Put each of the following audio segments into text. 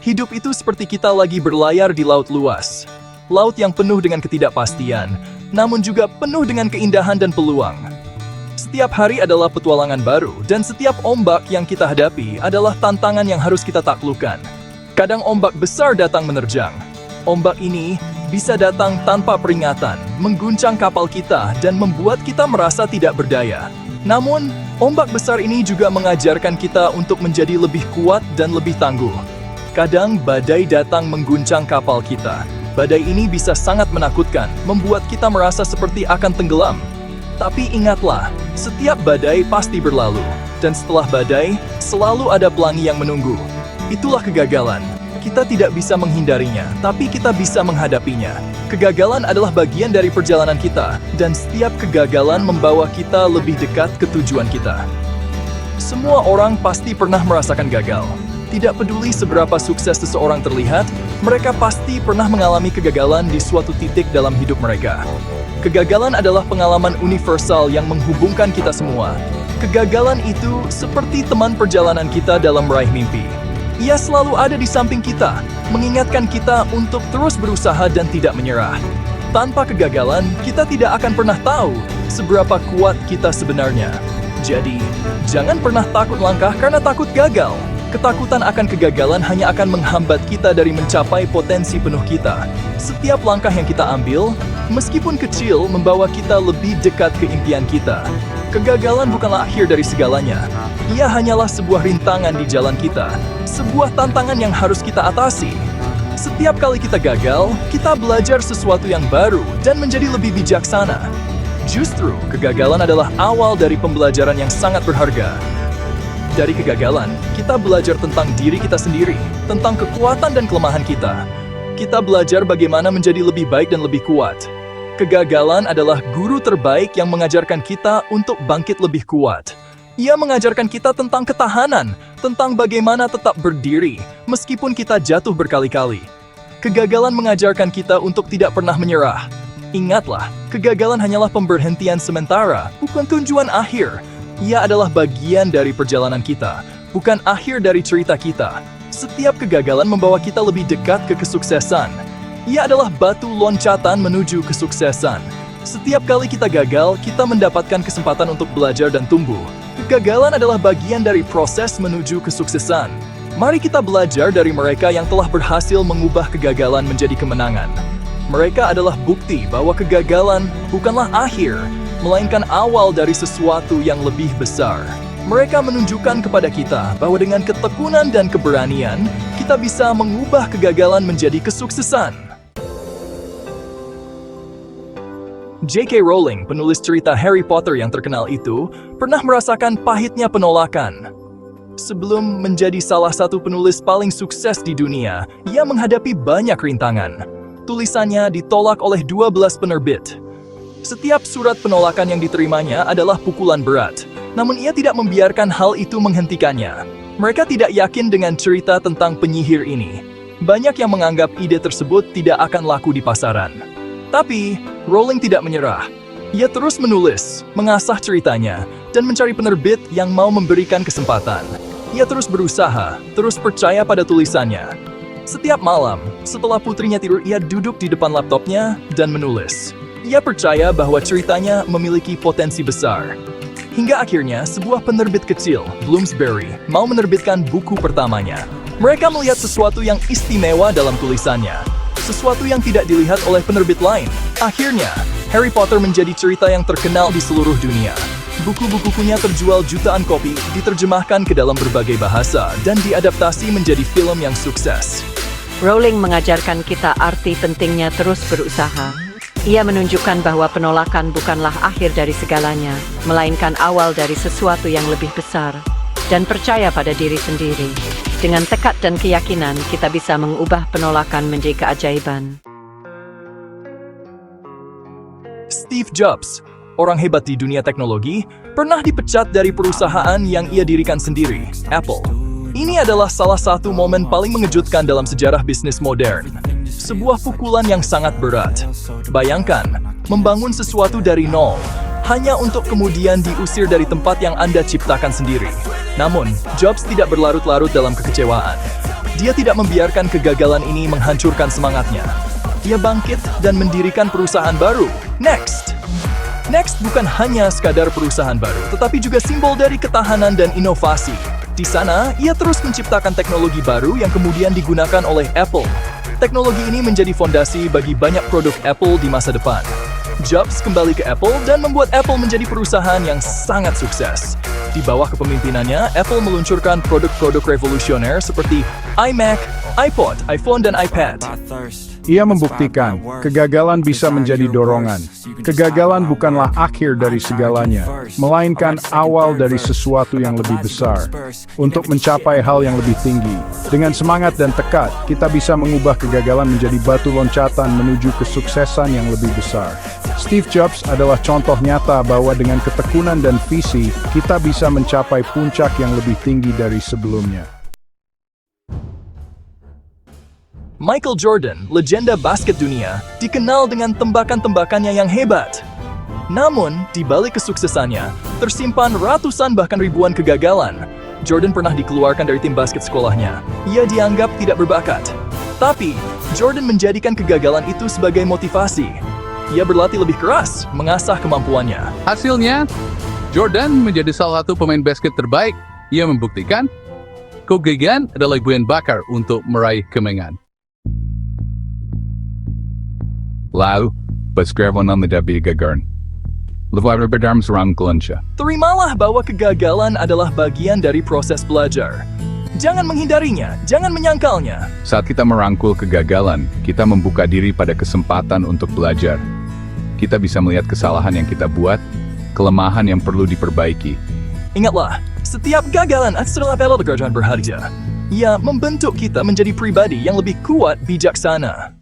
Hidup itu seperti kita lagi berlayar di laut luas. Laut yang penuh dengan ketidakpastian, namun juga penuh dengan keindahan dan peluang. Setiap hari adalah petualangan baru, dan setiap ombak yang kita hadapi adalah tantangan yang harus kita taklukkan. Kadang ombak besar datang menerjang. Ombak ini bisa datang tanpa peringatan, mengguncang kapal kita, dan membuat kita merasa tidak berdaya. Namun, ombak besar ini juga mengajarkan kita untuk menjadi lebih kuat dan lebih tangguh. Kadang badai datang mengguncang kapal kita. Badai ini bisa sangat menakutkan, membuat kita merasa seperti akan tenggelam. Tapi ingatlah, setiap badai pasti berlalu. Dan setelah badai, selalu ada pelangi yang menunggu. Itulah kegagalan. Kita tidak bisa menghindarinya, tapi kita bisa menghadapinya. Kegagalan adalah bagian dari perjalanan kita, dan setiap kegagalan membawa kita lebih dekat ke tujuan kita. Semua orang pasti pernah merasakan gagal. Tidak peduli seberapa sukses seseorang terlihat, mereka pasti pernah mengalami kegagalan di suatu titik dalam hidup mereka. Kegagalan adalah pengalaman universal yang menghubungkan kita semua. Kegagalan itu seperti teman perjalanan kita dalam meraih mimpi. Ia selalu ada di samping kita, mengingatkan kita untuk terus berusaha dan tidak menyerah. Tanpa kegagalan, kita tidak akan pernah tahu seberapa kuat kita sebenarnya. Jadi, jangan pernah takut langkah karena takut gagal. Ketakutan akan kegagalan hanya akan menghambat kita dari mencapai potensi penuh kita. Setiap langkah yang kita ambil, meskipun kecil, membawa kita lebih dekat ke impian kita. Kegagalan bukanlah akhir dari segalanya. Ia hanyalah sebuah rintangan di jalan kita, sebuah tantangan yang harus kita atasi. Setiap kali kita gagal, kita belajar sesuatu yang baru dan menjadi lebih bijaksana. Justru, kegagalan adalah awal dari pembelajaran yang sangat berharga. Dari kegagalan, kita belajar tentang diri kita sendiri, tentang kekuatan dan kelemahan kita. Kita belajar bagaimana menjadi lebih baik dan lebih kuat. Kegagalan adalah guru terbaik yang mengajarkan kita untuk bangkit lebih kuat. Ia mengajarkan kita tentang ketahanan, tentang bagaimana tetap berdiri, meskipun kita jatuh berkali-kali. Kegagalan mengajarkan kita untuk tidak pernah menyerah. Ingatlah, kegagalan hanyalah pemberhentian sementara, bukan tujuan akhir. Ia adalah bagian dari perjalanan kita, bukan akhir dari cerita kita. Setiap kegagalan membawa kita lebih dekat ke kesuksesan. Ia adalah batu loncatan menuju kesuksesan. Setiap kali kita gagal, kita mendapatkan kesempatan untuk belajar dan tumbuh. Kegagalan adalah bagian dari proses menuju kesuksesan. Mari kita belajar dari mereka yang telah berhasil mengubah kegagalan menjadi kemenangan. Mereka adalah bukti bahwa kegagalan bukanlah akhir, melainkan awal dari sesuatu yang lebih besar. Mereka menunjukkan kepada kita bahwa dengan ketekunan dan keberanian, kita bisa mengubah kegagalan menjadi kesuksesan. J.K. Rowling, penulis cerita Harry Potter yang terkenal itu, pernah merasakan pahitnya penolakan. Sebelum menjadi salah satu penulis paling sukses di dunia, ia menghadapi banyak rintangan. Tulisannya ditolak oleh 12 penerbit. Setiap surat penolakan yang diterimanya adalah pukulan berat, namun ia tidak membiarkan hal itu menghentikannya. Mereka tidak yakin dengan cerita tentang penyihir ini. Banyak yang menganggap ide tersebut tidak akan laku di pasaran. Tapi, Rowling tidak menyerah. Ia terus menulis, mengasah ceritanya, dan mencari penerbit yang mau memberikan kesempatan. Ia terus berusaha, terus percaya pada tulisannya. Setiap malam, setelah putrinya tidur, ia duduk di depan laptopnya dan menulis. Ia percaya bahwa ceritanya memiliki potensi besar. Hingga akhirnya, sebuah penerbit kecil, Bloomsbury, mau menerbitkan buku pertamanya. Mereka melihat sesuatu yang istimewa dalam tulisannya. Sesuatu yang tidak dilihat oleh penerbit lain. Akhirnya, Harry Potter menjadi cerita yang terkenal di seluruh dunia. Buku-bukunya terjual jutaan kopi, diterjemahkan ke dalam berbagai bahasa, dan diadaptasi menjadi film yang sukses. Rowling mengajarkan kita arti pentingnya terus berusaha. Ia menunjukkan bahwa penolakan bukanlah akhir dari segalanya, melainkan awal dari sesuatu yang lebih besar. Dan percaya pada diri sendiri. Dengan tekad dan keyakinan, kita bisa mengubah penolakan menjadi keajaiban. Steve Jobs, orang hebat di dunia teknologi, pernah dipecat dari perusahaan yang ia dirikan sendiri, Apple. Ini adalah salah satu momen paling mengejutkan dalam sejarah bisnis modern. Sebuah pukulan yang sangat berat. Bayangkan, membangun sesuatu dari nol, hanya untuk kemudian diusir dari tempat yang Anda ciptakan sendiri. Namun, Jobs tidak berlarut-larut dalam kekecewaan. Dia tidak membiarkan kegagalan ini menghancurkan semangatnya. Dia bangkit dan mendirikan perusahaan baru, Next. Next bukan hanya sekadar perusahaan baru, tetapi juga simbol dari ketahanan dan inovasi. Di sana, ia terus menciptakan teknologi baru yang kemudian digunakan oleh Apple. Teknologi ini menjadi fondasi bagi banyak produk Apple di masa depan. Jobs kembali ke Apple dan membuat Apple menjadi perusahaan yang sangat sukses. Di bawah kepemimpinannya, Apple meluncurkan produk-produk revolusioner seperti iMac, iPod, iPhone, dan iPad. Ia membuktikan, kegagalan bisa menjadi dorongan. Kegagalan bukanlah akhir dari segalanya, melainkan awal dari sesuatu yang lebih besar. Untuk mencapai hal yang lebih tinggi, dengan semangat dan tekad, kita bisa mengubah kegagalan menjadi batu loncatan menuju kesuksesan yang lebih besar. Steve Jobs adalah contoh nyata bahwa dengan ketekunan dan visi, kita bisa mencapai puncak yang lebih tinggi dari sebelumnya. Michael Jordan, legenda basket dunia, dikenal dengan tembakan-tembakannya yang hebat. Namun, di balik kesuksesannya, tersimpan ratusan bahkan ribuan kegagalan. Jordan pernah dikeluarkan dari tim basket sekolahnya. Ia dianggap tidak berbakat. Tapi, Jordan menjadikan kegagalan itu sebagai motivasi. Ia berlatih lebih keras, mengasah kemampuannya. Hasilnya, Jordan menjadi salah satu pemain basket terbaik. Ia membuktikan, kegagalan adalah bahan bakar untuk meraih kemenangan. Lalu, basket wanam menjadi gagaran. Lepas berdarm serang kelenca. Terimalah bahwa kegagalan adalah bagian dari proses belajar. Jangan menghindarinya, jangan menyangkalnya. Saat kita merangkul kegagalan, kita membuka diri pada kesempatan untuk belajar. Kita bisa melihat kesalahan yang kita buat, kelemahan yang perlu diperbaiki. Ingatlah, setiap gagalan adalah pelajaran berharga. Ia membentuk kita menjadi pribadi yang lebih kuat bijaksana.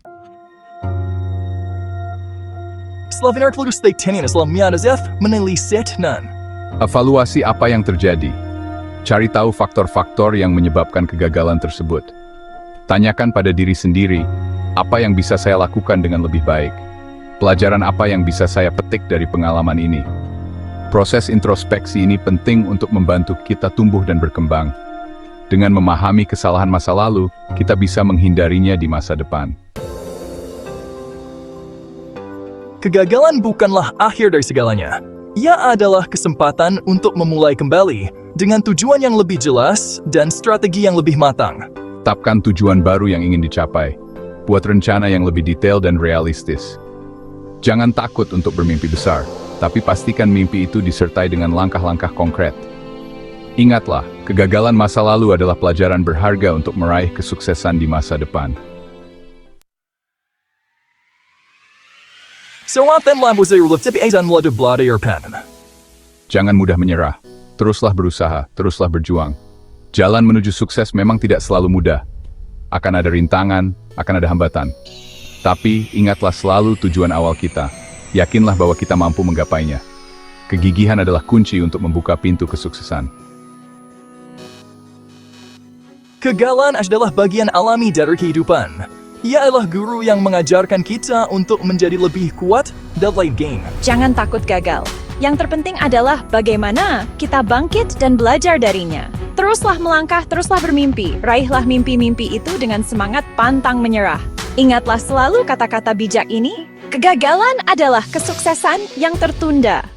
Slavinar Telus Titanian Islam Miadazef menelisik nan. Evaluasi apa yang terjadi. Cari tahu faktor-faktor yang menyebabkan kegagalan tersebut. Tanyakan pada diri sendiri, apa yang bisa saya lakukan dengan lebih baik? Pelajaran apa yang bisa saya petik dari pengalaman ini? Proses introspeksi ini penting untuk membantu kita tumbuh dan berkembang. Dengan memahami kesalahan masa lalu, kita bisa menghindarinya di masa depan. Kegagalan bukanlah akhir dari segalanya. Ia adalah kesempatan untuk memulai kembali dengan tujuan yang lebih jelas dan strategi yang lebih matang. Tetapkan tujuan baru yang ingin dicapai. Buat rencana yang lebih detail dan realistis. Jangan takut untuk bermimpi besar, tapi pastikan mimpi itu disertai dengan langkah-langkah konkret. Ingatlah, kegagalan masa lalu adalah pelajaran berharga untuk meraih kesuksesan di masa depan. Jangan mudah menyerah. Teruslah berusaha, teruslah berjuang. Jalan menuju sukses memang tidak selalu mudah. Akan ada rintangan, akan ada hambatan. Tapi ingatlah selalu tujuan awal kita. Yakinlah bahwa kita mampu menggapainya. Kegigihan adalah kunci untuk membuka pintu kesuksesan. Kegagalan adalah bagian alami dari kehidupan. Ia adalah guru yang mengajarkan kita untuk menjadi lebih kuat dan late game. Jangan takut gagal. Yang terpenting adalah bagaimana kita bangkit dan belajar darinya. Teruslah melangkah, teruslah bermimpi. Raihlah mimpi-mimpi itu dengan semangat pantang menyerah. Ingatlah selalu kata-kata bijak ini, kegagalan adalah kesuksesan yang tertunda.